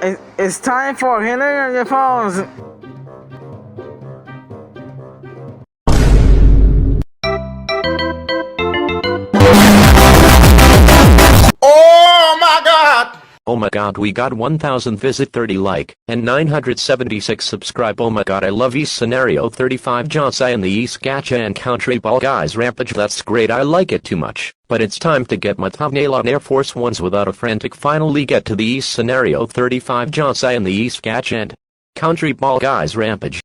It's time for hitting on your phones. Oh my god! Oh my god, we got 1000 visit, 30 like, and 976 subscribe. Oh my god, I love East Scenario 35 josyan the East gacha and countryball guys rampage. That's great, I like it too much. But it's time to get my thumbnail on Air Force Ones without a frantic. Finally get to the East Scenario 35 josyan the East gacha and countryball guys rampage.